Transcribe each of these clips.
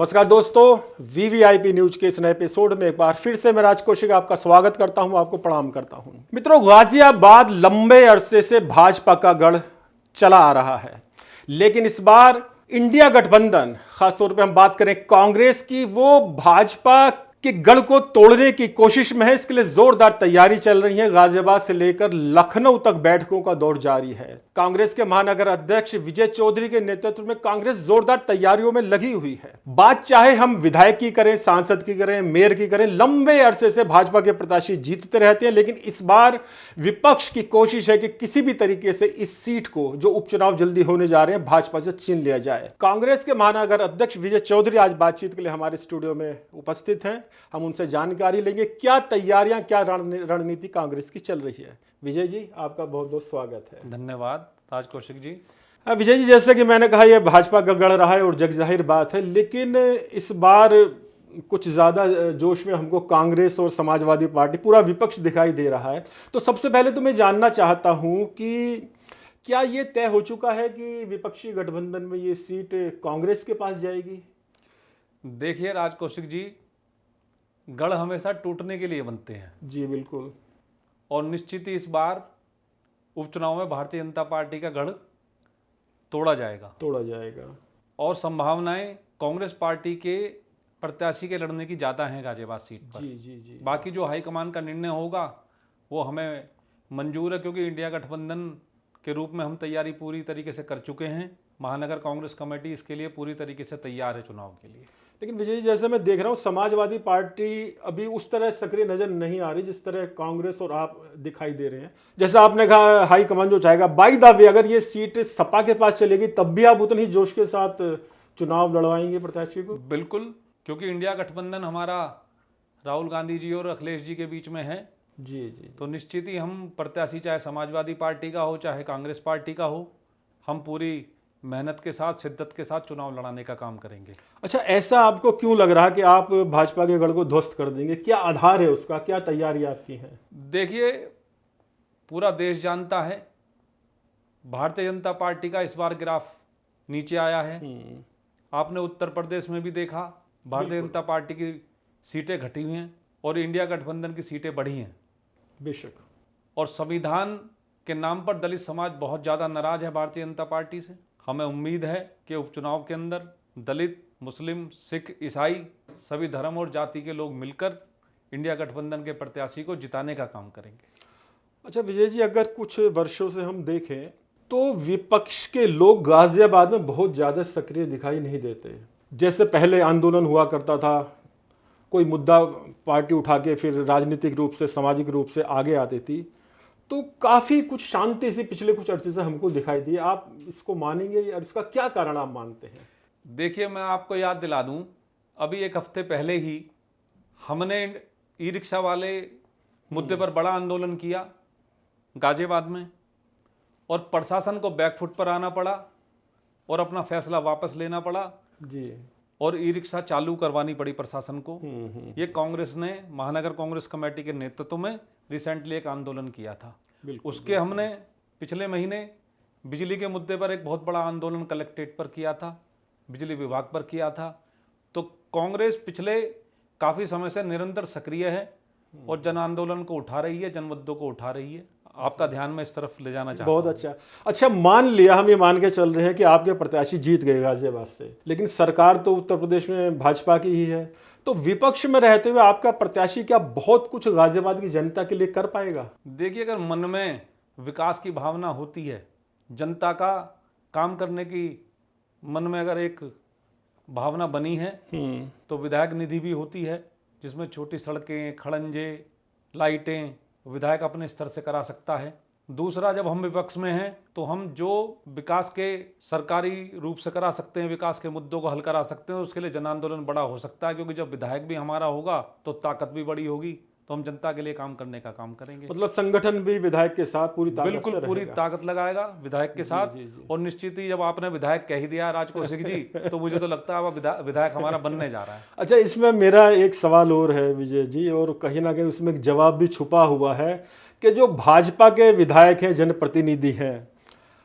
नमस्कार दोस्तों, VVIP news के इस नए एपिसोड में एक बार फिर से मैं राज कौशिक आपका स्वागत करता हूं, आपको प्रणाम करता हूं। मित्रों, गाजियाबाद लंबे अरसे से भाजपा का गढ़ चला आ रहा है, लेकिन इस बार इंडिया गठबंधन, खासतौर पे हम बात करें कांग्रेस की, वो भाजपा के गढ़ को तोड़ने की कोशिश में है। इसके लिए जोरदार तैयारी चल रही है। गाजियाबाद से लेकर लखनऊ तक बैठकों का दौर जारी है। कांग्रेस के महानगर अध्यक्ष विजय चौधरी के नेतृत्व में कांग्रेस जोरदार तैयारियों में लगी हुई है। बात चाहे हम विधायक की करें, सांसद की करें, मेयर की करें, लंबे अरसे से भाजपा के प्रत्याशी जीतते रहते हैं, लेकिन इस बार विपक्ष की कोशिश है कि किसी भी तरीके से इस सीट को, जो उपचुनाव जल्दी होने जा रहे हैं, भाजपा से छीन लिया जाए। कांग्रेस के महानगर अध्यक्ष विजय चौधरी आज बातचीत के लिए हमारे स्टूडियो में उपस्थित हैं। हम उनसे जानकारी लेंगे क्या तैयारियां, क्या रणनीति कांग्रेस की चल रही है। विजय जी, आपका बहुत बहुत स्वागत है। धन्यवाद राज कौशिक जी। विजय जी, जैसे कि मैंने कहा, यह भाजपा का गढ़ रहा है और जग जाहिर बात है, लेकिन इस बार कुछ ज्यादा जोश में हमको कांग्रेस और समाजवादी पार्टी, पूरा विपक्ष दिखाई दे रहा है। तो सबसे पहले तो मैं जानना चाहता हूं कि क्या यह तय हो चुका है कि विपक्षी गठबंधन में ये सीट कांग्रेस के पास जाएगी? देखिए राज कौशिक जी, गढ़ हमेशा टूटने के लिए बनते हैं। जी बिल्कुल। और निश्चित ही इस बार उपचुनाव में भारतीय जनता पार्टी का गढ़ तोड़ा जाएगा। और संभावनाएं कांग्रेस पार्टी के प्रत्याशी के लड़ने की ज़्यादा हैं गाजियाबाद सीट पर। जी। बाकी जो हाईकमान का निर्णय होगा वो हमें मंजूर है, क्योंकि इंडिया गठबंधन के रूप में हम तैयारी पूरी तरीके से कर चुके हैं। महानगर कांग्रेस कमेटी इसके लिए पूरी तरीके से तैयार है चुनाव के लिए। लेकिन विजय जी, जैसे मैं देख रहा हूँ, समाजवादी पार्टी अभी उस तरह सक्रिय नजर नहीं आ रही जिस तरह कांग्रेस और आप दिखाई दे रहे हैं। जैसे आपने कहा हाईकमान जो चाहेगा, बाई द वे अगर ये सीट सपा के पास चलेगी तब भी आप उतनी जोश के साथ चुनाव लड़वाएंगे प्रत्याशी को? बिल्कुल, क्योंकि इंडिया गठबंधन हमारा राहुल गांधी जी और अखिलेश जी के बीच में है। जी। तो निश्चित ही हम प्रत्याशी, चाहे समाजवादी पार्टी का हो चाहे कांग्रेस पार्टी का हो, हम पूरी मेहनत के साथ, शिद्दत के साथ चुनाव लड़ाने का काम करेंगे। अच्छा, ऐसा आपको क्यों लग रहा है कि आप भाजपा के गढ़ को ध्वस्त कर देंगे? क्या आधार है उसका, क्या तैयारी आपकी है? देखिए, पूरा देश जानता है भारतीय जनता पार्टी का इस बार ग्राफ नीचे आया है। आपने उत्तर प्रदेश में भी देखा, भारतीय जनता पार्टी की सीटें घटी हुई हैं और इंडिया गठबंधन की सीटें बढ़ी हैं। बेशक। और संविधान के नाम पर दलित समाज बहुत ज़्यादा नाराज है भारतीय जनता पार्टी से। हमें उम्मीद है कि उपचुनाव के अंदर दलित, मुस्लिम, सिख, ईसाई, सभी धर्म और जाति के लोग मिलकर इंडिया गठबंधन के प्रत्याशी को जिताने का काम करेंगे। अच्छा विजय जी, अगर कुछ वर्षों से हम देखें तो विपक्ष के लोग गाजियाबाद में बहुत ज़्यादा सक्रिय दिखाई नहीं देते। जैसे पहले आंदोलन हुआ करता था, कोई मुद्दा पार्टी उठा के फिर राजनीतिक रूप से, सामाजिक रूप से आगे आती थी, तो काफ़ी कुछ शांति से पिछले कुछ अर्से से हमको दिखाई दी। आप इसको मानेंगे या इसका क्या कारण आप मानते हैं? देखिए, मैं आपको याद दिला दूं, अभी एक हफ्ते पहले ही हमने ई रिक्शा वाले मुद्दे पर बड़ा आंदोलन किया गाजियाबाद में, और प्रशासन को बैकफुट पर आना पड़ा और अपना फैसला वापस लेना पड़ा जी, और ई रिक्शा चालू करवानी पड़ी प्रशासन को। ये कांग्रेस ने, महानगर कांग्रेस कमेटी के नेतृत्व में रिसेंटली एक आंदोलन किया था। उसके हमने पिछले महीने बिजली के मुद्दे पर एक बहुत बड़ा आंदोलन कलेक्ट्रेट पर किया था, बिजली विभाग पर किया था। तो कांग्रेस पिछले काफ़ी समय से निरंतर सक्रिय है और जन आंदोलन को उठा रही है, जन मुद्दों को उठा रही है। आपका ध्यान मैं इस तरफ ले जाना चाहता हूं। बहुत अच्छा। मान लिया, हम ये मान के चल रहे हैं कि आपके प्रत्याशी जीत गए गाजियाबाद से, लेकिन सरकार तो उत्तर प्रदेश में भाजपा की ही है, तो विपक्ष में रहते हुए आपका प्रत्याशी क्या बहुत कुछ गाजियाबाद की जनता के लिए कर पाएगा? देखिए, अगर मन में विकास की भावना होती है, जनता का काम करने की मन में अगर एक भावना बनी है, तो विधायक निधि भी होती है, जिसमें छोटी सड़कें, खड़ंजे, लाइटें विधायक अपने स्तर से करा सकता है। दूसरा, जब हम विपक्ष में हैं तो हम जो विकास के सरकारी रूप से करा सकते हैं, विकास के मुद्दों को हल करा सकते हैं, उसके लिए जन आंदोलन बड़ा हो सकता है, क्योंकि जब विधायक भी हमारा होगा तो ताकत भी बड़ी होगी, तो हम जनता के लिए काम करने का काम करेंगे। मतलब संगठन भी विधायक के साथ पूरी ताकत, बिल्कुल पूरी ताकत लगाएगा विधायक के साथ। जी। और निश्चित ही जब आपने विधायक कह ही दिया राज कौशिक जी, तो मुझे तो लगता है अब विधायक हमारा बनने जा रहा है। अच्छा, इसमें मेरा एक सवाल और है विजय जी, और कहीं ना कहीं उसमें एक जवाब भी छुपा हुआ है कि जो भाजपा के विधायक हैं, जनप्रतिनिधि हैं,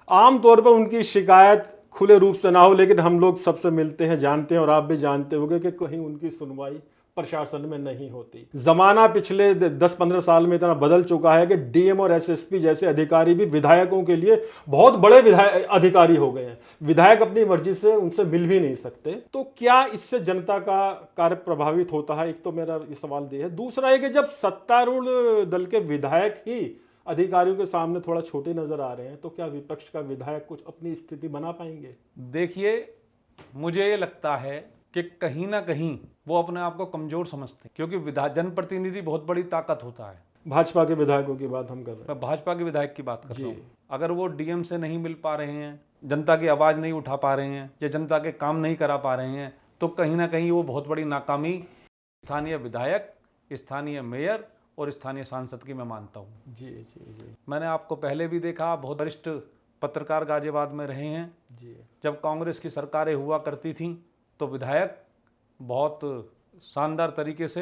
आमतौर पर उनकी शिकायत खुले रूप से ना हो, लेकिन हम लोग सबसे मिलते हैं, जानते हैं, और आप भी जानते होंगे कि कहीं उनकी सुनवाई प्रशासन में नहीं होती। जमाना पिछले 10-15 साल में इतना बदल चुका है कि डीएम और एसएसपी जैसे अधिकारी भी विधायकों के लिए बहुत बड़े अधिकारी हो गए हैं। विधायक अपनी मर्जी से उनसे मिल भी नहीं सकते। तो क्या इससे जनता का कार्य प्रभावित होता है? एक तो मेरा ये सवाल ये है। दूसरा है कि जब सत्तारूढ़ दल के विधायक ही अधिकारियों के सामने थोड़ा छोटे नजर आ रहे हैं, तो क्या विपक्ष का विधायक कुछ अपनी स्थिति बना पाएंगे? देखिए, मुझे ये लगता है कि कहीं ना कहीं वो अपने आप को कमजोर समझते हैं, क्योंकि जनप्रतिनिधि बहुत बड़ी ताकत होता है। भाजपा के विधायकों की बात हम कर रहे हैं। मैं भाजपा के विधायक की बात कर रहा हूँ। अगर वो डीएम से नहीं मिल पा रहे हैं, जनता की आवाज नहीं उठा पा रहे हैं, या जनता के काम नहीं करा पा रहे हैं, तो कहीं ना कहीं वो बहुत बड़ी नाकामी स्थानीय विधायक, स्थानीय मेयर और स्थानीय सांसद की मैं मानता हूँ। जी जी जी। मैंने आपको पहले भी देखा, बहुत वरिष्ठ पत्रकार गाजियाबाद में रहे हैं। जी। जब कांग्रेस की सरकारें हुआ करती थीं तो विधायक बहुत शानदार तरीके से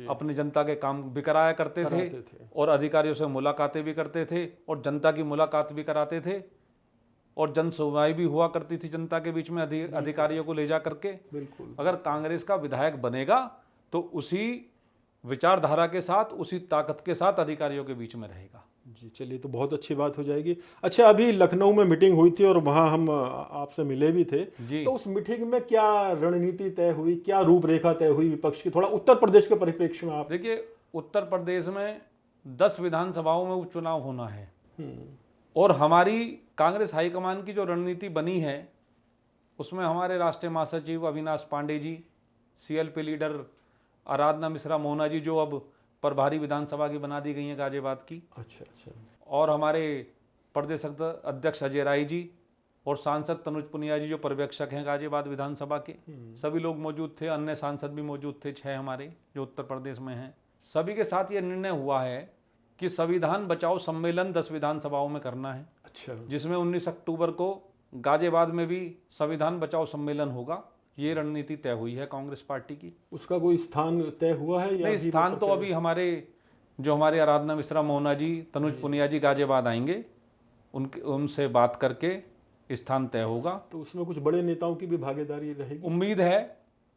अपनी जनता के काम भी कराया करते थे और अधिकारियों से मुलाकातें भी करते थे और जनता की मुलाकात भी कराते थे और जन सुनवाई भी हुआ करती थी जनता के बीच में अधिकारियों को ले जा करके। बिल्कुल। अगर कांग्रेस का विधायक बनेगा तो उसी विचारधारा के साथ, उसी ताकत के साथ अधिकारियों के बीच में रहेगा। जी, चलिए, तो बहुत अच्छी बात हो जाएगी। अच्छा, अभी लखनऊ में मीटिंग हुई थी और वहाँ हम आपसे मिले भी थे जी। तो उस मीटिंग में क्या रणनीति तय हुई, क्या रूपरेखा तय हुई विपक्ष की? थोड़ा उत्तर प्रदेश के परिप्रेक्ष्य में आप देखिए, उत्तर प्रदेश में 10 विधानसभाओं में उपचुनाव होना है और हमारी कांग्रेस हाईकमान की जो रणनीति बनी है उसमें हमारे राष्ट्रीय महासचिव अविनाश पांडे जी, सीएलपी लीडर आराधना मिश्रा मोहना जी, जो अब प्रभारी विधानसभा की बना दी गई है गाजियाबाद की, अच्छा, और हमारे प्रदेश अध्यक्ष अजय राय जी और सांसद तनुज पुनिया जी जो पर्यवेक्षक हैं गाजियाबाद विधानसभा के, सभी लोग मौजूद थे। अन्य सांसद भी मौजूद थे, 6 हमारे जो उत्तर प्रदेश में हैं। सभी के साथ ये निर्णय हुआ है कि संविधान बचाओ सम्मेलन 10 विधानसभाओं में करना है। अच्छा। जिसमें 19 अक्टूबर को गाजियाबाद में भी संविधान बचाओ सम्मेलन होगा। ये रणनीति तय हुई है कांग्रेस पार्टी की। उसका कोई स्थान तय हुआ है या नहीं? स्थान तो अभी हमारे आराधना मिश्रा मोहना जी, तनुज पुनिया जी गाजियाबाद आएंगे, उनसे बात करके स्थान तय होगा। तो उसमें कुछ बड़े नेताओं की भी भागीदारी रहेगी? उम्मीद है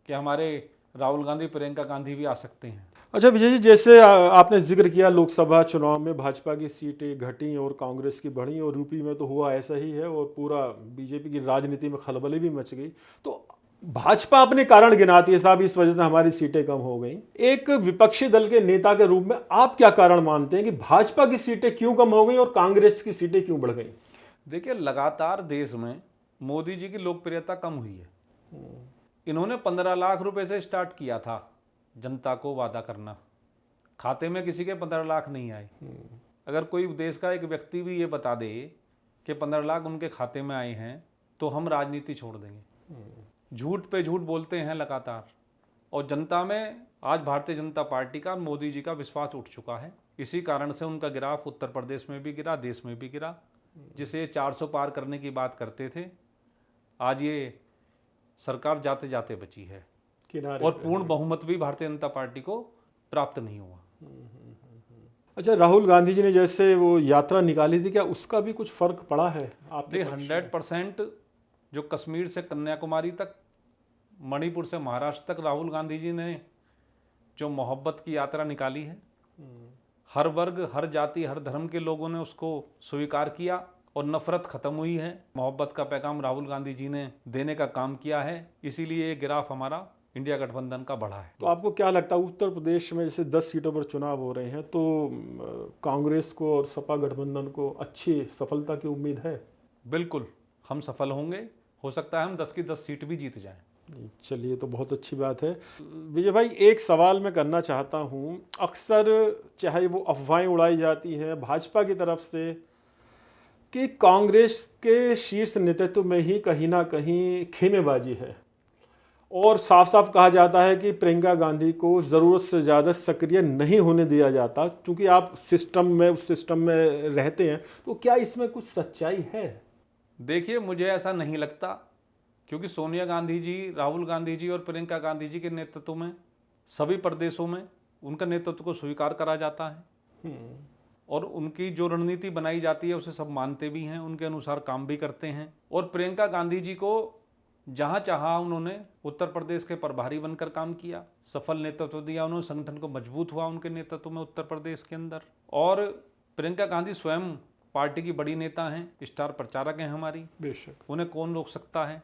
कि हमारे राहुल गांधी, प्रियंका गांधी भी आ सकते हैं। अच्छा विजय जी, जैसे आपने जिक्र किया लोकसभा चुनाव में भाजपा की सीटें घटी और कांग्रेस की बढ़ी, और यूपी में तो हुआ ऐसा ही है और पूरा बीजेपी की राजनीति में खलबली भी मच गई। तो भाजपा अपने कारण गिनाती है, साहब इस वजह से हमारी सीटें कम हो गई। एक विपक्षी दल के नेता के रूप में आप क्या कारण मानते हैं कि भाजपा की सीटें क्यों कम हो गई और कांग्रेस की सीटें क्यों बढ़ गई? देखिए, लगातार देश में मोदी जी की लोकप्रियता कम हुई है। इन्होंने 15 लाख रुपए से स्टार्ट किया था जनता को वादा करना, खाते में किसी के 15 लाख नहीं आए। अगर कोई देश का एक व्यक्ति भी ये बता दे कि 15 लाख उनके खाते में आए हैं तो हम राजनीति छोड़ देंगे। झूठ पे झूठ बोलते हैं लगातार, और जनता में आज भारतीय जनता पार्टी का, मोदी जी का विश्वास उठ चुका है। इसी कारण से उनका ग्राफ उत्तर प्रदेश में भी गिरा, देश में भी गिरा। जिसे 400 पार करने की बात करते थे, आज ये सरकार जाते जाते बची है और पूर्ण बहुमत भी भारतीय जनता पार्टी को प्राप्त नहीं हुआ। अच्छा, राहुल गांधी जी ने जैसे वो यात्रा निकाली थी, क्या उसका भी कुछ फर्क पड़ा है आपके? 100% जो कश्मीर से कन्याकुमारी तक, मणिपुर से महाराष्ट्र तक राहुल गांधी जी ने जो मोहब्बत की यात्रा निकाली है, हर वर्ग, हर जाति, हर धर्म के लोगों ने उसको स्वीकार किया और नफरत खत्म हुई है। मोहब्बत का पैगाम राहुल गांधी जी ने देने का काम किया है, इसीलिए ये ग्राफ हमारा इंडिया गठबंधन का बढ़ा है। तो आपको क्या लगता है, उत्तर प्रदेश में जैसे 10 सीटों पर चुनाव हो रहे हैं, तो कांग्रेस को और सपा गठबंधन को अच्छी सफलता की उम्मीद है? बिल्कुल, हम सफल होंगे। हो सकता है हम 10 की 10 सीट भी जीत जाएं। चलिए, तो बहुत अच्छी बात है। विजय भाई, एक सवाल मैं करना चाहता हूँ। अक्सर चाहे वो अफवाहें उड़ाई जाती हैं भाजपा की तरफ से कि कांग्रेस के शीर्ष नेतृत्व में ही कहीं ना कहीं खेमेबाजी है, और साफ साफ कहा जाता है कि प्रियंका गांधी को ज़रूरत से ज़्यादा सक्रिय नहीं होने दिया जाता, क्योंकि आप उस सिस्टम में रहते हैं। तो क्या इसमें कुछ सच्चाई है? देखिए, मुझे ऐसा नहीं लगता, क्योंकि सोनिया गांधी जी, राहुल गांधी जी और प्रियंका गांधी जी के नेतृत्व में सभी प्रदेशों में उनका नेतृत्व को स्वीकार करा जाता है। और उनकी जो रणनीति बनाई जाती है उसे सब मानते भी हैं, उनके अनुसार काम भी करते हैं। और प्रियंका गांधी जी को जहां चाहा उन्होंने उत्तर प्रदेश के प्रभारी बनकर काम किया, सफल नेतृत्व दिया उन्होंने, संगठन को मजबूत हुआ उनके नेतृत्व में उत्तर प्रदेश के अंदर। और प्रियंका गांधी स्वयं पार्टी की बड़ी नेता हैं, स्टार प्रचारक हैं हमारी, बेशक उन्हें कौन रोक सकता है।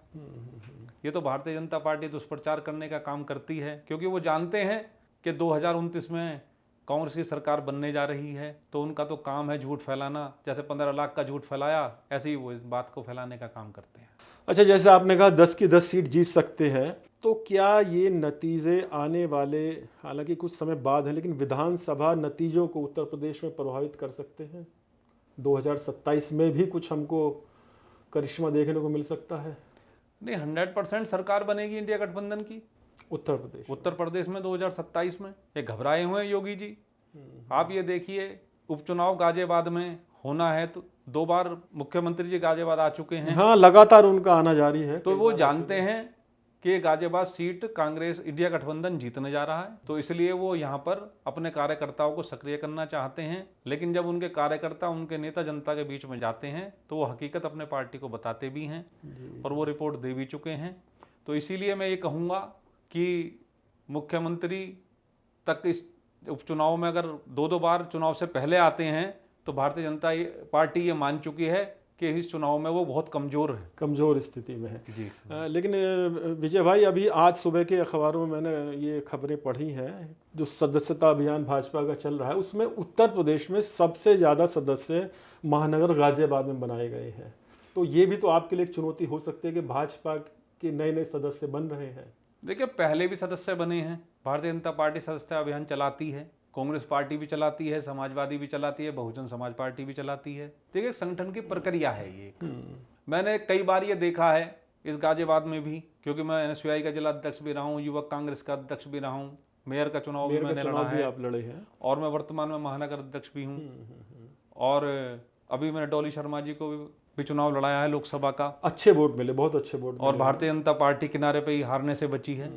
ये तो भारतीय जनता पार्टी दुष्प्रचार करने का काम करती है, क्योंकि वो जानते हैं कि 2029 में कांग्रेस की सरकार बनने जा रही है, तो उनका तो काम है झूठ फैलाना। जैसे 15 लाख का झूठ फैलाया, ऐसे ही वो इस बात को फैलाने का काम करते हैं। अच्छा, जैसे आपने कहा 10 की 10 सीट जीत सकते हैं, तो क्या ये नतीजे आने वाले, हालांकि कुछ समय बाद है, लेकिन विधानसभा नतीजों को उत्तर प्रदेश में प्रभावित कर सकते हैं? 2027 में भी कुछ हमको करिश्मा देखने को मिल सकता है? नहीं, 100% सरकार बनेगी इंडिया गठबंधन की उत्तर प्रदेश में 2027 में। ये घबराए हुए हैं योगी जी। आप ये देखिए, उपचुनाव गाजियाबाद में होना है, तो 2 बार मुख्यमंत्री जी गाजियाबाद आ चुके हैं। हाँ, लगातार उनका आना जारी है। तो वो जानते हैं कि गाजियाबाद सीट कांग्रेस इंडिया गठबंधन जीतने जा रहा है, तो इसलिए वो यहाँ पर अपने कार्यकर्ताओं को सक्रिय करना चाहते हैं। लेकिन जब उनके कार्यकर्ता, उनके नेता जनता के बीच में जाते हैं, तो वो हकीकत अपने पार्टी को बताते भी हैं और वो रिपोर्ट दे भी चुके हैं। तो इसीलिए मैं ये कहूँगा कि मुख्यमंत्री तक इस उपचुनाव में अगर 2 बार चुनाव से पहले आते हैं, तो भारतीय जनता पार्टी ये मान चुकी है कि इस चुनाव में वो बहुत कमज़ोर स्थिति में है जी। लेकिन विजय भाई, अभी आज सुबह के अखबारों में मैंने ये खबरें पढ़ी हैं, जो सदस्यता अभियान भाजपा का चल रहा है, उसमें उत्तर प्रदेश में सबसे ज़्यादा सदस्य महानगर गाजियाबाद में बनाए गए हैं। तो ये भी तो आपके लिए एक चुनौती हो सकती है कि भाजपा के नए नए सदस्य बन रहे हैं। देखिए, पहले भी सदस्य बने हैं। भारतीय जनता पार्टी सदस्यता अभियान चलाती है, कांग्रेस पार्टी भी चलाती है, समाजवादी भी चलाती है, बहुजन समाज पार्टी भी चलाती है। देखिए, संगठन की प्रक्रिया है ये। मैंने कई बार ये देखा है इस गाजियाबाद में भी, क्योंकि मैं NSUI का जिला अध्यक्ष भी रहा हूँ, युवक कांग्रेस का अध्यक्ष भी रहा हूँ, मेयर का चुनाव भी मैंने लड़ा है, आप लड़े हैं, और मैं वर्तमान में महानगर अध्यक्ष भी हूँ। और अभी मैंने डॉली शर्मा जी को भी चुनाव लड़ाया है लोकसभा का, अच्छे वोट मिले, बहुत अच्छे वोट मिले। और भारतीय जनता पार्टी किनारे पे ही हारने से बची है।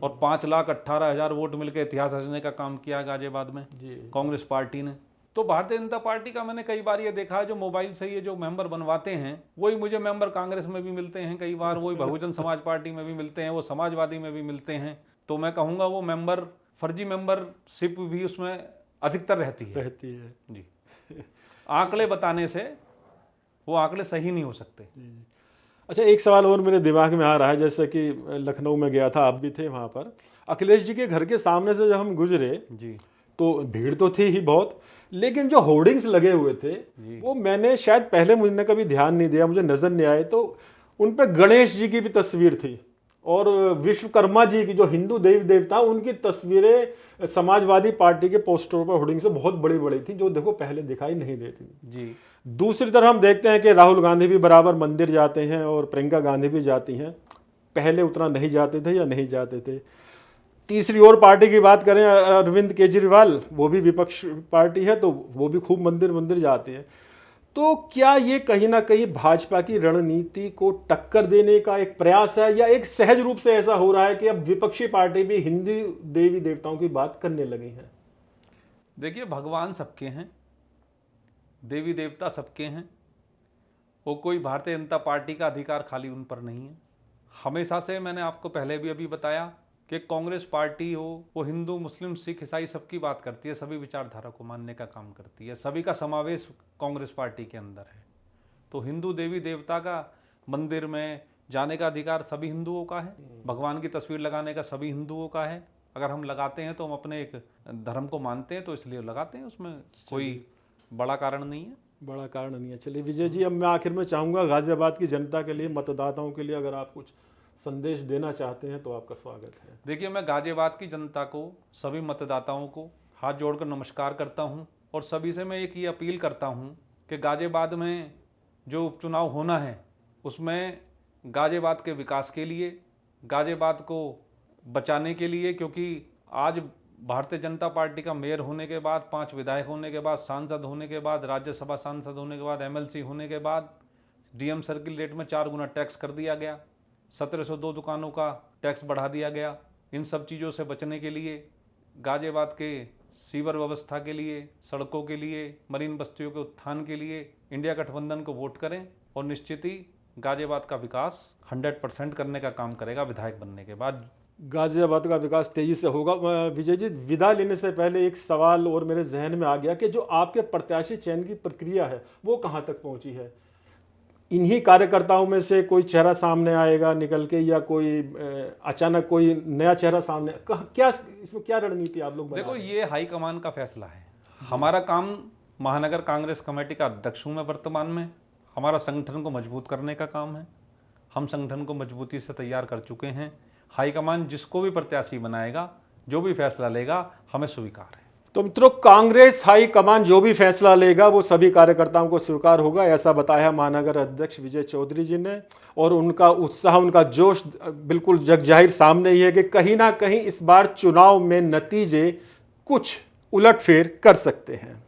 और 5,18,000 वोट मिलकर इतिहास रचने का काम किया गाजियाबाद में कांग्रेस पार्टी ने। तो भारतीय जनता पार्टी का मैंने कई बार ये देखा है, जो मोबाइल से ये जो मेंबर बनवाते हैं, वही मुझे मेंबर कांग्रेस में भी मिलते हैं, कई बार वही बहुजन समाज पार्टी में भी मिलते हैं, वो समाजवादी में भी मिलते हैं। तो मैं कहूँगा वो मेंबर, फर्जी मेंबरशिप भी उसमें अधिकतर रहती है जी। आंकड़े बताने से वो आंकड़े सही नहीं हो सकते। अच्छा, एक सवाल और मेरे दिमाग में आ रहा है, जैसे कि लखनऊ में गया था, आप भी थे वहाँ पर, अखिलेश जी के घर के सामने से जब हम गुजरे जी, तो भीड़ तो थी ही बहुत, लेकिन जो होर्डिंग्स लगे हुए थे वो मैंने शायद पहले मुझे कभी ध्यान नहीं दिया, मुझे नजर नहीं आए, तो उन पे गणेश जी की भी तस्वीर थी और विश्वकर्मा जी की, जो हिंदू देवी देवता, उनकी तस्वीरें समाजवादी पार्टी के पोस्टरों पर होर्डिंग से बहुत बड़ी बड़ी थी, जो देखो पहले दिखाई नहीं देती जी। दूसरी तरफ हम देखते हैं कि राहुल गांधी भी बराबर मंदिर जाते हैं और प्रियंका गांधी भी जाती हैं, पहले उतना नहीं जाते थे या नहीं जाते थे। तीसरी और पार्टी की बात करें, अरविंद केजरीवाल, वो भी विपक्ष पार्टी है, तो वो भी खूब मंदिर जाते हैं। तो क्या ये कहीं ना कहीं भाजपा की रणनीति को टक्कर देने का एक प्रयास है, या एक सहज रूप से ऐसा हो रहा है कि अब विपक्षी पार्टी भी हिंदू देवी देवताओं की बात करने लगी है? देखिए, भगवान सबके हैं, देवी देवता सबके हैं, वो कोई भारतीय जनता पार्टी का अधिकार खाली उन पर नहीं है। हमेशा से मैंने आपको पहले भी अभी बताया कि कांग्रेस पार्टी हो, वो हिंदू, मुस्लिम, सिख, ईसाई सबकी बात करती है, सभी विचारधारा को मानने का काम करती है, सभी का समावेश कांग्रेस पार्टी के अंदर है। तो हिंदू देवी देवता का मंदिर में जाने का अधिकार सभी हिंदुओं का है, भगवान की तस्वीर लगाने का सभी हिंदुओं का है। अगर हम लगाते हैं तो हम अपने एक धर्म को मानते हैं, तो इसलिए लगाते हैं, उसमें कोई बड़ा कारण नहीं है। बड़ा कारण नहीं है। चलिए विजय जी, अब मैं आखिर में चाहूँगा गाजियाबाद की जनता के लिए, मतदाताओं के लिए अगर आप कुछ संदेश देना चाहते हैं तो आपका स्वागत है। देखिए, मैं गाजियाबाद की जनता को, सभी मतदाताओं को हाथ जोड़कर नमस्कार करता हूं, और सभी से मैं एक ही अपील करता हूं कि गाजियाबाद में जो उपचुनाव होना है, उसमें गाजियाबाद के विकास के लिए, गाजियाबाद को बचाने के लिए, क्योंकि आज भारतीय जनता पार्टी का मेयर होने के बाद, 5 विधायक होने के बाद, सांसद होने के बाद, राज्यसभा सांसद होने के बाद, MLC होने के बाद, DM सर्किल रेट में 4 गुना टैक्स कर दिया गया, 1702 दुकानों का टैक्स बढ़ा दिया गया। इन सब चीज़ों से बचने के लिए गाजियाबाद के सीवर व्यवस्था के लिए, सड़कों के लिए, मरीन बस्तियों के उत्थान के लिए इंडिया गठबंधन को वोट करें और निश्चित ही गाजियाबाद का विकास 100% करने का काम करेगा विधायक बनने के बाद। गाजियाबाद का विकास तेजी से होगा। विजय जी, विदा लेने से पहले एक सवाल और मेरे जहन में आ गया कि जो आपके प्रत्याशी चयन की प्रक्रिया है वो कहाँ तक पहुँची है? इन्हीं कार्यकर्ताओं में से कोई चेहरा सामने आएगा निकल के, या कोई अचानक कोई नया चेहरा सामने, क्या इसमें क्या रणनीति आप लोग बना देखो, रहे हैं? ये हाईकमान का फैसला है। हमारा काम, महानगर कांग्रेस कमेटी का अध्यक्ष हूँ मैं वर्तमान में, हमारा संगठन को मजबूत करने का काम है। हम संगठन को मजबूती से तैयार कर चुके हैं। हाईकमान जिसको भी प्रत्याशी बनाएगा, जो भी फैसला लेगा, हमें स्वीकार है। तो मित्रों, कांग्रेस हाईकमान जो भी फैसला लेगा वो सभी कार्यकर्ताओं को स्वीकार होगा, ऐसा बताया महानगर अध्यक्ष विजय चौधरी जी ने। और उनका उत्साह, उनका जोश बिल्कुल जगजाहिर सामने ही है कि कहीं ना कहीं इस बार चुनाव में नतीजे कुछ उलटफेर कर सकते हैं।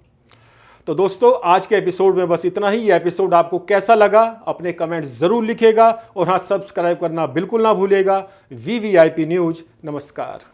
तो दोस्तों, आज के एपिसोड में बस इतना ही। ये एपिसोड आपको कैसा लगा अपने कमेंट जरूर लिखिएगा, और हाँ, सब्सक्राइब करना बिल्कुल ना भूलिएगा। VVIP न्यूज, नमस्कार।